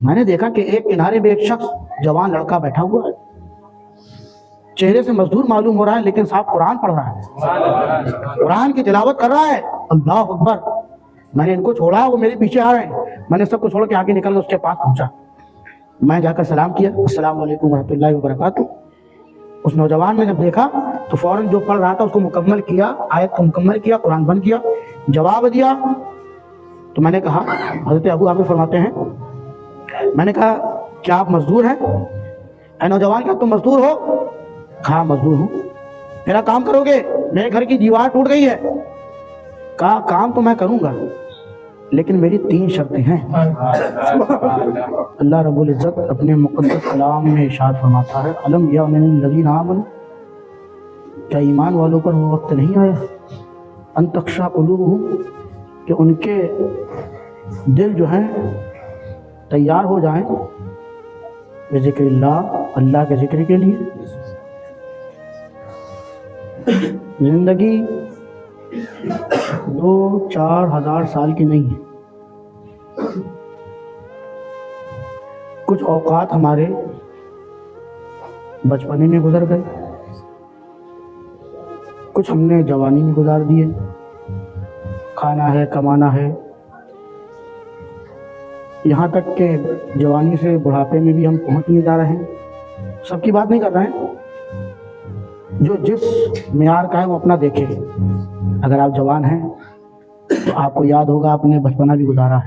میں نے دیکھا کہ ایک کنارے میں ایک شخص جوان لڑکا بیٹھا ہوا ہے، چہرے سے مزدور معلوم ہو رہا ہے لیکن صاحب قرآن پڑھ رہا ہے، قرآن کی تلاوت کر رہا ہے۔ اللہ اکبر۔ میں نے ان کو چھوڑا، وہ میرے پیچھے آ رہے ہیں، میں نے سب کو چھوڑ کے آگے نکل کر اس کے پاس پہنچا، میں جا کر سلام کیا، السلام علیکم ورحمۃ اللہ وبرکاتہ۔ اس نوجوان نے جب دیکھا تو فوراً جو پڑھ رہا تھا اس کو مکمل کیا، آیت کو مکمل کیا، قرآن بند کیا، جواب دیا۔ تو میں نے کہا، حضرت ابو آپ فرماتے ہیں، میں نے کہا کیا آپ مزدور ہیں؟ اے نوجوان، کیا تم مزدور ہو؟ کہا مزدور ہوں۔ میرا کام کرو گے؟ میرے گھر کی دیوار ٹوٹ گئی ہے۔ کہا کام تو میں کروں گا لیکن میری 3 شرطیں ہیں۔ اللہ رب العزت اپنے مقدس کلام میں ارشاد فرماتا ہے، الم یعن للذین آمنوا، کیا ایمان والوں پر وہ وقت نہیں آیا، ان تخشع قلوبہم، کہ ان کے دل جو ہیں تیار ہو جائیں بذکر اللہ، اللہ کے ذکر کے لیے۔ زندگی 2-4 ہزار سال کی نہیں ہے، کچھ اوقات ہمارے بچپنے میں گزر گئے، کچھ ہم نے جوانی میں گزار دیے، کھانا ہے، کمانا ہے، یہاں تک کہ جوانی سے بڑھاپے میں بھی ہم پہنچ نہیں جا رہے ہیں۔ سب کی بات نہیں کر رہے ہیں، جو جس معیار کا ہے وہ اپنا دیکھے۔ اگر آپ جوان ہیں تو آپ کو یاد ہوگا آپ نے بچپنا بھی گزارا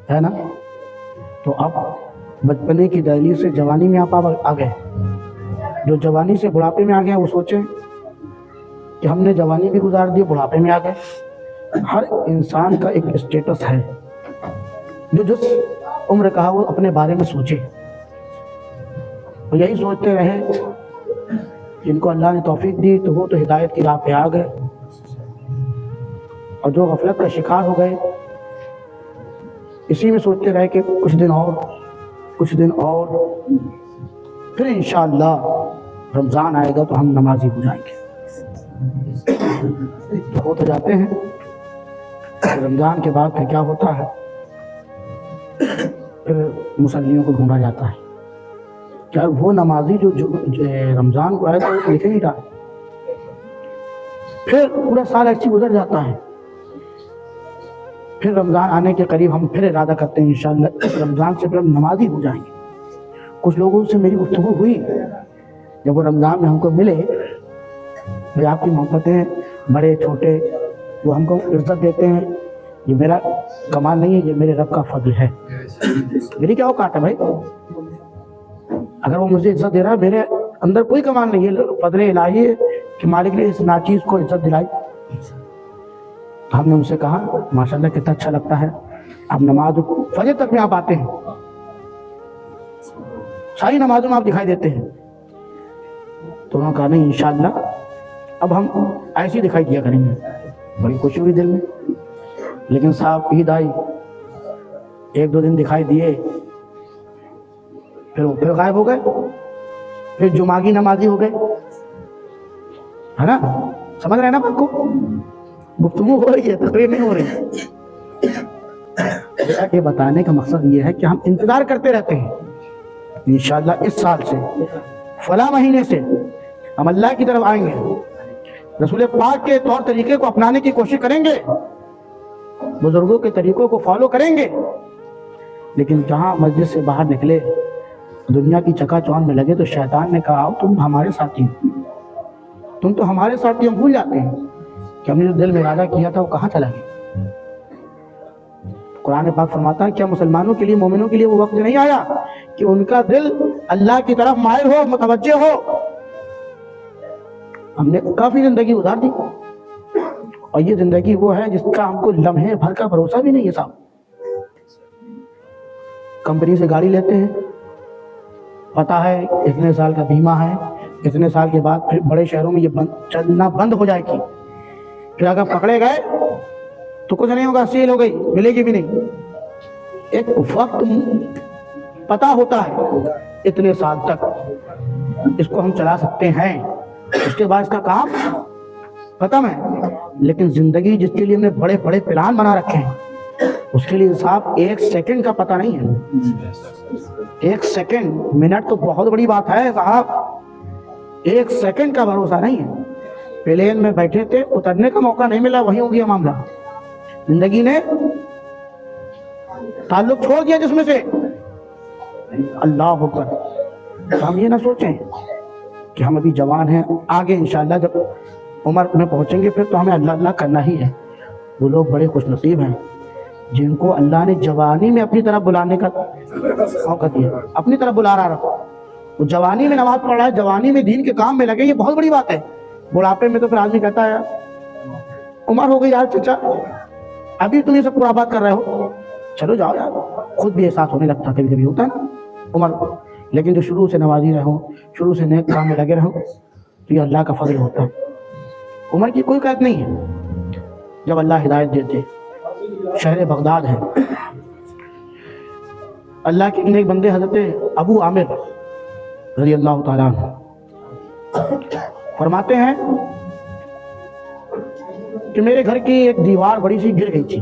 ہے نا؟ تو اب بچپنے کی دہلیز سے جوانی میں آپ آ گئے، جو جوانی سے بڑھاپے میں آ گئے وہ سوچیں کہ ہم نے جوانی بھی گزار دی، بڑھاپے میں آ گئے۔ ہر انسان کا ایک اسٹیٹس ہے، جو جس عمر کا وہ اپنے بارے میں سوچے، اور یہی سوچتے رہے۔ جن کو اللہ نے توفیق دی تو وہ تو ہدایت کی راہ پہ آ گئے، اور جو غفلت کا شکار ہو گئے اسی میں سوچتے رہے کہ کچھ دن اور پھر انشاءاللہ رمضان آئے گا تو ہم نمازی ہو جائیں گے۔ تو ہو تو جاتے ہیں، رمضان کے بعد پھر کیا ہوتا ہے؟ پھر مصلیوں کو ڈھونڈا جاتا ہے، کیا وہ نمازی جو رمضان کو آئے تو وہ لکھے نہیں رہا، پھر پورا سال ایسی گزر جاتا ہے، پھر رمضان آنے کے قریب ہم پھر ارادہ کرتے ہیں انشاءاللہ اس رمضان سے پھر ہم نمازی ہو جائیں گے۔ کچھ لوگوں سے میری گفتگو ہوئی، جب وہ رمضان میں ہم کو ملے، بھئی آپ کی محبتیں بڑے چھوٹے وہ ہم کو عزت دیتے ہیں، یہ میرا کمال نہیں ہے، یہ میرے رب کا فضل ہے۔ میری کیا اوقات ہے بھائی؟ اگر وہ مجھے عزت دے رہا ہے، میرے اندر کوئی کمال نہیں ہے، فضل الہی ہے کہ مالک نے اس ناچیز کو عزت دلائی۔ ہم نے ان سے کہا ماشاءاللہ کتنا اچھا لگتا ہے، آپ نماز فجر تک میں آپ آتے ہیں، ساری نمازوں میں آپ دکھائی دیتے ہیں۔ تو انہوں نے کہا نہیں انشاءاللہ اب ہم ایسے دکھائی دیا کریں گے۔ بڑی خوشی ہوئی دل میں، لیکن صاحب عید آئی، 1-2 دن دکھائی دیے، پھر غائب ہو گئے، پھر جمعہ کی نمازی ہو گئے، ہے نا؟ سمجھ رہے ہیں نا بات کو؟ گفتگو ہو رہی ہے، تقریر نہیں ہو رہی۔ یہ بتانے کا مقصد یہ ہے کہ ہم انتظار کرتے رہتے ہیں، انشاءاللہ اس سال سے فلاں مہینے سے ہم اللہ کی طرف آئیں گے، رسول پاک کے طور طریقے کو اپنانے کی کوشش کریں گے، بزرگوں کے طریقوں کو فالو کریں گے۔ لیکن جہاں مسجد سے باہر نکلے، دنیا کی چکا چوند میں لگے، تو شیطان نے کہا تم ہمارے ساتھی ہو، تم تو ہمارے ساتھی، ہم بھول جاتے ہیں کہ ہم نے جو دل میں ارادہ کیا تھا وہ کہاں چلا گیا۔ قرآن پاک فرماتا ہے کیا مسلمانوں کے لیے، مومنوں کے لیے وہ وقت نہیں آیا کہ ان کا دل اللہ کی طرف مائل ہو، متوجہ ہو؟ ہم نے کافی زندگی گزار دی، اور یہ زندگی وہ ہے جس کا ہم کو لمحے بھر کا بھروسہ بھی نہیں ہے صاحب۔ کمپنی سے گاڑی لیتے ہیں، پتہ ہے اتنے سال کا بیمہ ہے، اتنے سال کے بعد پھر بڑے شہروں میں یہ چلنا بند ہو جائے گی، پھر اگر پکڑے گئے تو کچھ نہیں ہوگا، سیل ہو گئی، ملے گی بھی نہیں۔ ایک وقت پتہ ہوتا ہے اتنے سال تک اس کو ہم چلا سکتے ہیں، اس کے بعد اس کا کام ختم ہے۔ لیکن زندگی جس کے لیے ہم نے بڑے بڑے پلان بنا رکھے ہیں، اس کے لیے صاحب ایک سیکنڈ کا پتہ نہیں ہے. ایک سیکنڈ, منٹ تو بہت بڑی بات ہے صاحب, ایک سیکنڈ کا بھروسہ نہیں ہے. پلین میں بیٹھے تھے, اترنے کا موقع نہیں ملا, وہیں ہو گیا معاملہ. زندگی نے تعلق چھوڑ دیا جس میں سے. اللہ اکبر. ہم یہ نہ سوچیں کہ ہم ابھی جوان ہیں, آگے انشاءاللہ جب عمر میں پہنچیں گے پھر تو ہمیں اللہ اللہ کرنا ہی ہے. وہ لوگ بڑے خوش نصیب ہیں جن کو اللہ نے جوانی میں اپنی طرف بلانے کا موقع دیا, اپنی طرف بلا رہا. وہ جوانی میں نماز پڑھ رہا ہے, جوانی میں دین کے کام میں لگے, یہ بہت بڑی بات ہے. بڑھاپے میں تو پھر آدمی کہتا ہے عمر ہو گئی یار چچا, ابھی تم یہ سب خرابات کر رہے ہو, چلو جاؤ یار. خود بھی احساس ہونے لگتا, کبھی کبھی ہوتا ہے نا عمر. لیکن جو شروع سے نمازی رہو, شروع سے نیک کام میں لگے رہو, تو یہ اللہ کا فضل ہوتا ہے. عمر کی کوئی قید نہیں ہے. جب اللہ ہدایت دیتے, شہر بغداد ہے, اللہ کے ایک بندے حضرت ابو عامر رضی اللہ تعالیٰ عنہ فرماتے ہیں کہ میرے گھر کی ایک دیوار بڑی سی گر گئی تھی,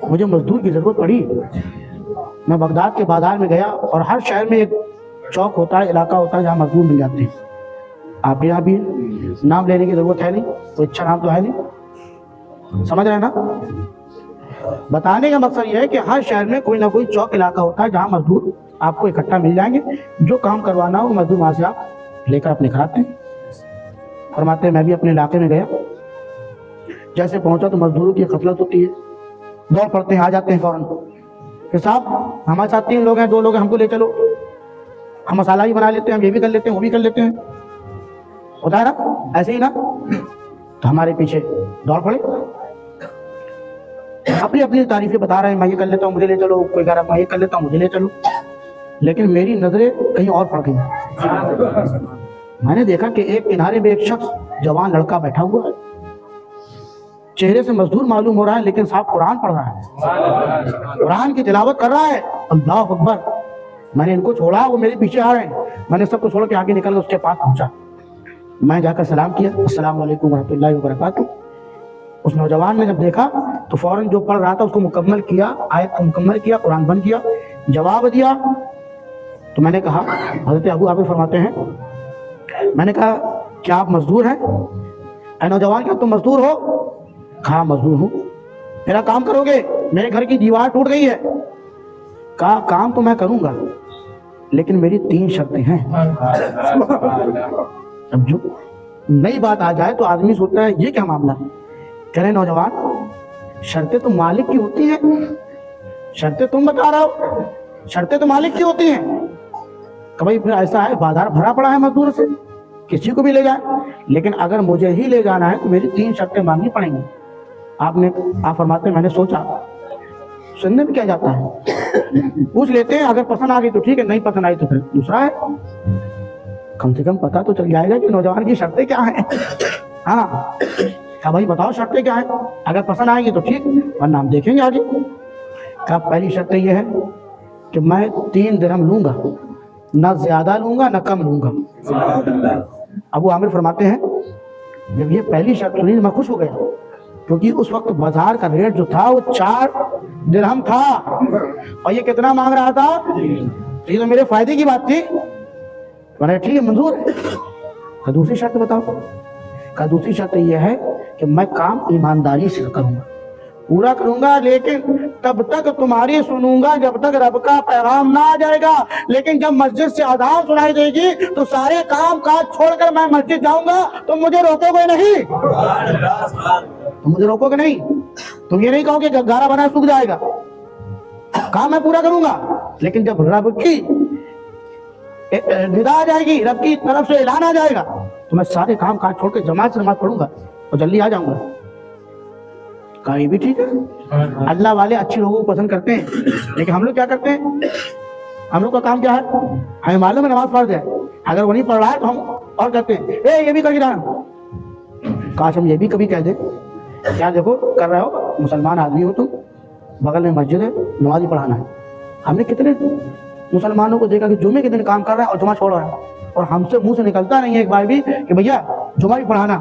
مجھے مزدور کی ضرورت پڑی. میں بغداد کے بازار میں گیا, اور ہر شہر میں ایک چوک ہوتا ہے, علاقہ ہوتا ہے جہاں مزدور مل جاتے ہیں. آپ کے یہاں بھی نام لینے کی ضرورت ہے نہیں, کوئی اچھا نام تو ہے نہیں, سمجھ رہے ہیں نا. بتانے کا مقصد یہ ہے کہ ہر شہر میں کوئی نہ کوئی چوک علاقہ ہوتا ہے جہاں مزدور آپ کو اکٹھا مل جائیں گے. جو کام کروانا ہو مزدور وہاں سے آپ لے کر اپنے گھر آتے ہیں. فرماتے ہیں میں بھی اپنے علاقے میں گیا, جیسے پہنچا تو مزدوروں کی خصلت ہوتی ہے, دوڑ پڑتے ہیں, آ جاتے ہیں فوراً کہ صاحب ہمارے ساتھ 3 لوگ ہیں, 2 لوگ ہیں, ہم کو لے چلو, ہم مسالہ بھی بنا لیتے ہیں, ہم یہ بھی کر لیتے ہیں, وہ بھی کر لیتے ہیں. ہوتا ہے نا ایسے ہی نا. تو ہمارے پیچھے دوڑ پڑے, اپنی اپنی تعریفیں بتا رہے ہیں, میں یہ کر لیتا ہوں, مجھے لے چلو. کوئی کہہ رہا ہے میں یہ کر لیتا ہوں, مجھے لے چلو. لیکن میری نظریں کہیں اور پڑ گئی. میں نے دیکھا کہ ایک کنارے میں ایک شخص جوان لڑکا بیٹھا ہوا ہے, چہرے سے مزدور معلوم ہو رہا ہے, لیکن صاحب قرآن پڑھ رہا ہے, قرآن کی تلاوت کر رہا ہے. اللہ اکبر. میں نے ان کو چھوڑا, وہ میرے پیچھے آ رہے ہیں. میں نے سب کو چھوڑ کے آگے نکل کر اس کے پاس پہنچا. میں جا کر سلام کیا, السلام علیکم ورحمۃ اللہ وبرکاتہ. اس نوجوان نے جب دیکھا تو فوراً جو پڑھ رہا تھا اس کو مکمل کیا, آیت کو مکمل کیا, قرآن بند کیا, جواب دیا. تو میں نے کہا, حضرت ابو عامر فرماتے ہیں, میں نے کہا کیا آپ مزدور ہیں؟ اے نوجوان, کیا تم مزدور ہو؟ کہا مزدور ہوں. میرا کام کرو گے؟ میرے گھر کی دیوار ٹوٹ گئی ہے. کہا کام تو میں کروں گا, لیکن میری 3 شرطیں ہیں. اب جو نئی بات آ جائے تو آدمی سوچتا ہے یہ کیا معاملہ. کہہ رہے نوجوان, شرطیں تو مالک کی ہوتی ہیں, شرطیں تم بتا رہا ہو, شرطیں تو مالک کی ہوتی ہیں. کہ بھائی پھر ایسا ہے بازار بھرا پڑا ہے مزدور سے, کسی کو بھی لے جائے, لیکن اگر مجھے ہی لے جانا ہے تو میری 3 شرطیں ماننی پڑیں گی. آپ فرماتے ہیں میں نے سوچا, سننے میں کیا جاتا ہے, پوچھ لیتے ہیں, اگر پسند آ گئی تو ٹھیک ہے, نہیں پسند آئی تو پھر دوسرا ہے. کم سے کم پتہ تو چل جائے گا کہ نوجوان کی شرطیں کیا ہیں. ہاں کہا بھائی بتاؤ شرطیں کیا ہیں, اگر پسند آئیں گی تو ٹھیک, ورنہ ہم دیکھیں گے آگے. کہا پہلی شرط یہ ہے کہ میں 3 درہم لوں گا, نہ زیادہ لوں گا نہ کم لوں گا. ابو عامر فرماتے ہیں جب یہ پہلی شرط سنی میں خوش ہو گیا, کیونکہ اس وقت بازار کا ریٹ جو تھا وہ 4 درہم تھا, اور یہ کتنا مانگ رہا تھا. یہ تو میرے فائدے کی بات تھی. میں نے ٹھیک ہے منظور ہے. کہ دوسری شرط بتاؤ. کہ دوسری شرط یہ ہے کہ میں کام ایمانداری سے کروں گا, پورا کروں گا, لیکن تب تک تمہاری سنوں گا جب تک رب کا پیغام نہ آ جائے گا. لیکن جب مسجد سے اذان سنائی دے گی تو سارے کام کاج چھوڑ کر میں مسجد جاؤں گا, تم مجھے روکو گے نہیں, تم مجھے روکو گے نہیں. تم یہ نہیں کہو کہ گارا بنا سوکھ جائے گا, کام میں پورا کروں گا. لیکن جب رب کی ندا آ جائے گی, رب کی طرف سے اعلان آ جائے گا, تو میں سارے کام کاج چھوڑ کے جماعت سے نماز پڑھوں گا اور جلدی آ جاؤں گا. کہا یہ بھی ٹھیک ہے. اللہ والے اچھے لوگوں کو پسند کرتے ہیں, لیکن ہم لوگ کیا کرتے ہیں, ہم لوگ کا کام کیا ہے, ہمیں معلوم ہے نماز فرض ہے, اگر وہ نہیں پڑھ رہا ہے تو ہم اور کہتے ہیں اے یہ بھی کر رہا ہے. کاش ہم یہ بھی کبھی کہہ دیں, کیا دیکھو کر رہے ہو, مسلمان آدمی ہو تم, بغل میں مسجد ہے, نماز ہی پڑھانا ہے. ہم نے کتنے مسلمانوں کو دیکھا کہ جمعے کے دن کام کر رہا ہے اور جمعہ چھوڑ رہا ہے, اور ہم سے منہ سے نکلتا نہیں ہے ایک بار بھی کہ بھیا جمعہ بھی پڑھانا.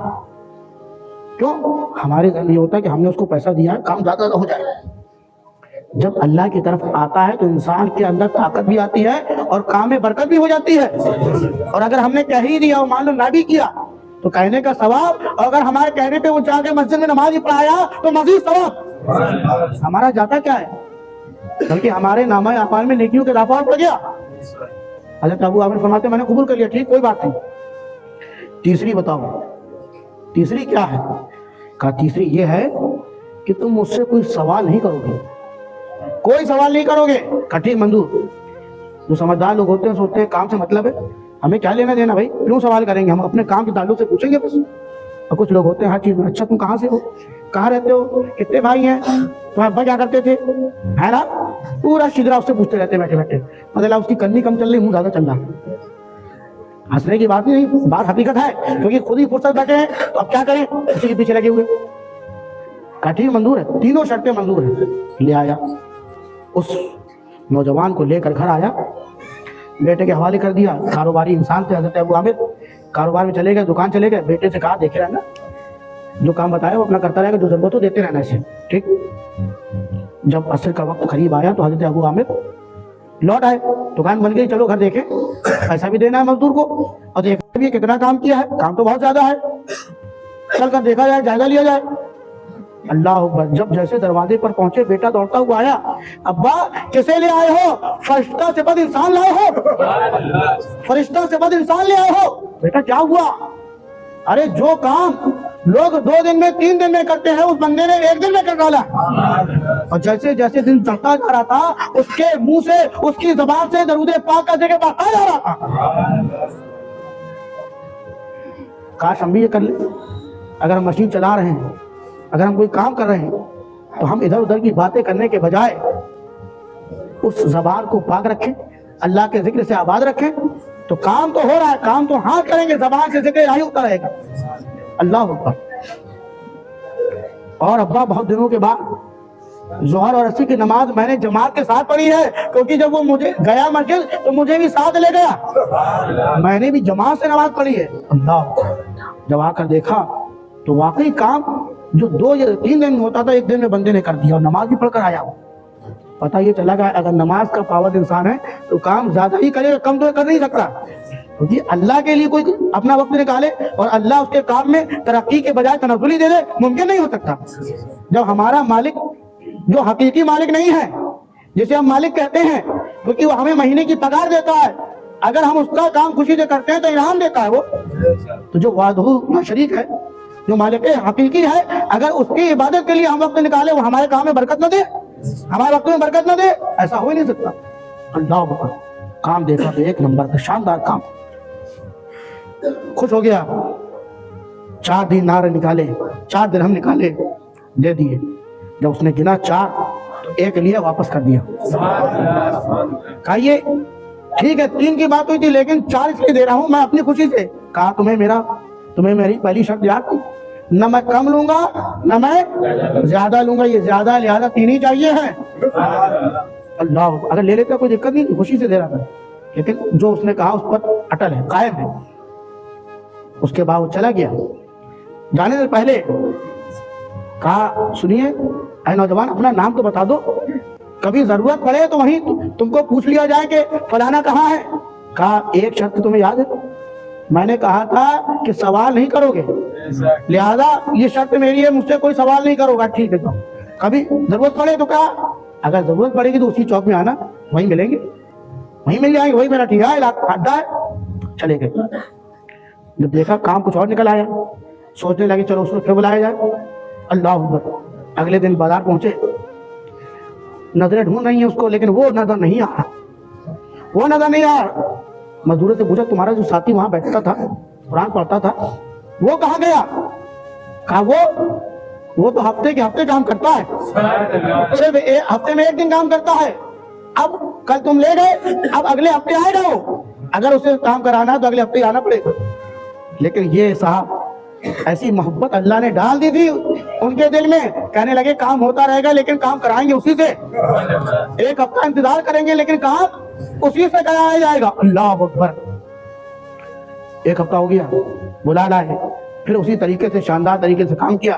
کیوں؟ ہمارے گھر میں یہ ہوتا ہے کہ ہم نے اس کو پیسہ دیا ہے, کام زیادہ ہو جائے. جب اللہ کی طرف آتا ہے تو انسان کے اندر طاقت بھی آتی ہے اور کام میں برکت بھی ہو جاتی ہے. اور اگر ہم نے کہہ ہی دیا اور مان لو نہ بھی کیا تو کہنے کا ثواب, اور اگر ہمارے کہنے پہ وہ جا کے مسجد میں نماز ہی پڑھایا تو مزید ثواب. ہمارا جاتا کیا ہے, بلکہ ہمارے نامہ اعمال میں نیکیوں کا اضافہ پڑ گیا. حضرت ابو عامر فرماتے میں نے قبول کر لیا, ٹھیک کوئی بات نہیں. تیسری بتاؤ, تیسری کیا ہے؟ کہا تیسری یہ ہے کہ تم مجھ سے کوئی سوال نہیں کرو گے, کوئی سوال نہیں کرو گے. کہا ٹھیک منظور. جو سمجھدار لوگ ہوتے ہیں سوچتے ہیں کام سے مطلب ہے, ہمیں کیا لینا دینا بھائی, کیوں سوال کریں گے, ہم اپنے کام کے تعلق سے پوچھیں گے بس. اور کچھ لوگ ہوتے ہیں ہر چیز میں, اچھا تم کہاں سے ہو, کہاں رہتے ہو, کتنے بھائی ہیں, تمہارے ابا کیا کرتے تھے, ہے نا, پورا شجرا اس سے پوچھتے رہتے بیٹھے بیٹھے. مطلب اس کی کنی کم چل رہی, منہ زیادہ چل رہا. ہنسنے کی بات نہیں, بات حقیقت ہے, کیونکہ خود ہی فرصت بیٹھے ہیں تو اب کیا کریں, اسی کے پیچھے لگے ہوئے. کہا ٹھیک منظور ہے, تینوں شرطیں منظور ہیں. لے آیا, اس نوجوان کو لے کر گھر آیا, بیٹے کے حوالے کر دیا. کاروباری انسان تھے حضرت ابو عامر, کاروبار میں چلے گئے, دکان چلے گئے. بیٹے سے کہا دیکھے رہنا, جو کام بتایا وہ اپنا کرتا رہے گا, جو ضرورت ہو دیتے رہنا اسے, ٹھیک. جب عصر کا وقت قریب آیا تو حضرت ابو عامر لوٹ آئے. دکان بن گئی, چلو گھر دیکھیں, پیسہ بھی دینا ہے مزدور کو اور دیکھنا بھی کتنا کام کیا ہے, کام تو بہت زیادہ ہے, چل کر دیکھا جائے, جائزہ لیا جائے. اللہ اکبر. جب جیسے دروازے پر پہنچے بیٹا دوڑتا ہوا آیا, ابا کسے لے آئے ہو, فرشتہ سے بد انسان لائے ہو, فرشتہ سے بد انسان لے آئے ہو. بیٹا کیا ہوا؟ ارے جو کام لوگ 2 دن میں 3 دن میں کرتے ہیں اس بندے نے 1 دن میں کر ڈالا. اور جیسے جیسے دن چڑھتا جا رہا تھا اس کے منہ سے, اس کی زبان سے درود پاک کا ذکر بڑھتا جا رہا تھا. کاش ہم بھی یہ کر لیں. اگر ہم مشین چلا رہے ہیں, اگر ہم کوئی کام کر رہے ہیں تو ہم ادھر ادھر کی باتیں کرنے کے بجائے اس زبان کو پاک رکھیں, اللہ کے ذکر سے آباد رکھیں, تو کام تو ہو رہا ہے, کام تو ہاں کریں گے, زبان سے ذکر الہی ہوتا رہے گا. اللہ اکبر. اور ابا بہت دنوں کے بعد ظہر اور عصر کی نماز میں نے جماعت کے ساتھ پڑھی ہے, کیونکہ جب وہ مجھے گیا مسجد تو مجھے بھی ساتھ لے گیا, میں نے بھی جماعت سے نماز پڑھی ہے. اللہ. جب آ کر دیکھا تو واقعی کام جو 2 یا 3 دن میں ہوتا تھا 1 دن میں بندے نے کر دیا, اور نماز بھی پڑھ کر آیا. پتہ یہ چلا گا اگر نماز کا پابند انسان ہے تو کام زیادہ ہی کرے گا, کم تو کر نہیں سکتا, کیونکہ اللہ کے لیے کوئی اپنا وقت نکالے اور اللہ اس کے کام میں ترقی کے بجائے تنزلی دے دے, ممکن نہیں ہو سکتا. جب ہمارا مالک جو حقیقی مالک نہیں ہے, جسے ہم مالک کہتے ہیں, کیونکہ وہ ہمیں مہینے کی پگار دیتا ہے, اگر ہم اس کا کام خوشی سے کرتے ہیں تو انعام دیتا ہے وہ. تو جو وحدہ شریک ہے, جو مالک حقیقی ہے, اگر اس کی عبادت کے لیے ہم وقت نکالے, وہ ہمارے کام میں برکت نہ دے, ہمارے وقت میں برکت نہ دے, ایسا ہو ہی نہیں سکتا. اللہ اکبر. کام دیکھا تو 1 نمبر کا شاندار کام. خوش ہو گیا. 4 دینار نکالے, 4 درہم نکالے, دے دیے. جب اس نے گنا 4 تو 1 لیا, واپس کر دیا. کہا یہ ٹھیک ہے 3 کی بات ہوئی تھی لیکن 4 اس لیے دے رہا ہوں میں اپنی خوشی سے. کہا تمہیں میری پہلی شرط یاد تھی, نہ میں کم لوں گا نہ میں زیادہ لوں گا, یہ زیادہ لہذا 3 ہی چاہیے ہیں. اللہ. اگر لے لیتا کوئی دقت نہیں, خوشی سے دے رہا تھا, لیکن جو اس نے کہا اس پر اٹل ہے, قائم ہے. اس کے بعد وہ چلا گیا. جانے سے پہلے کہا سنیے اے نوجوان, اپنا نام تو بتا دو, کبھی ضرورت پڑے تو وہیں تم کو پوچھ لیا جائے کہ فلانا کہاں ہے. کہا 1 شرط تمہیں یاد ہے, میں نے کہا تھا کہ سوال نہیں کرو گے, لہذا یہ شرط میری ہے, مجھ سے کوئی سوال نہیں کرو گا. ٹھیک ہے, تو کبھی ضرورت پڑے تو کہا اگر ضرورت پڑے گی تو اسی چوک میں آنا, وہیں ملیں گے, وہیں مل جائیں گے, وہی میرا ٹھیکا ہے, اڈا ہے. چلے گئے. جب دیکھا کام کچھ اور نکل آیا, سوچنے لگے چلو اس کو پھر بلایا جائے. اللہ اکبر. اگلے دن بازار پہنچے, نظریں ڈھونڈ رہی ہیں اس کو, لیکن وہ نظر نہیں آ رہا. مزدوروں سے پوچھا تمہارا جو ساتھی وہاں بیٹھتا تھا, قرآن پڑھتا تھا, وہ کہاں گیا؟ کہا وہ تو ہفتے کے ہفتے کام کرتا ہے, صرف ہفتے میں 1 دن کام کرتا ہے. اب کل تم لے گئے, اب اگلے ہفتے آئے گا وہ, اگر اسے کام کرانا ہے تو اگلے ہفتے آنا پڑے گا. لیکن یہ صاحب ایسی محبت اللہ نے ڈال دی تھی ان کے دل میں, کہنے لگے کام ہوتا رہے گا لیکن کام کرائیں گے اسی سے, 1 ہفتہ انتظار کریں گے لیکن کام اسی سے کرایا جائے گا. اللہ اکبر. 1 ہفتہ ہو گیا, بلا لائے, پھر اسی طریقے سے شاندار طریقے سے کام کیا.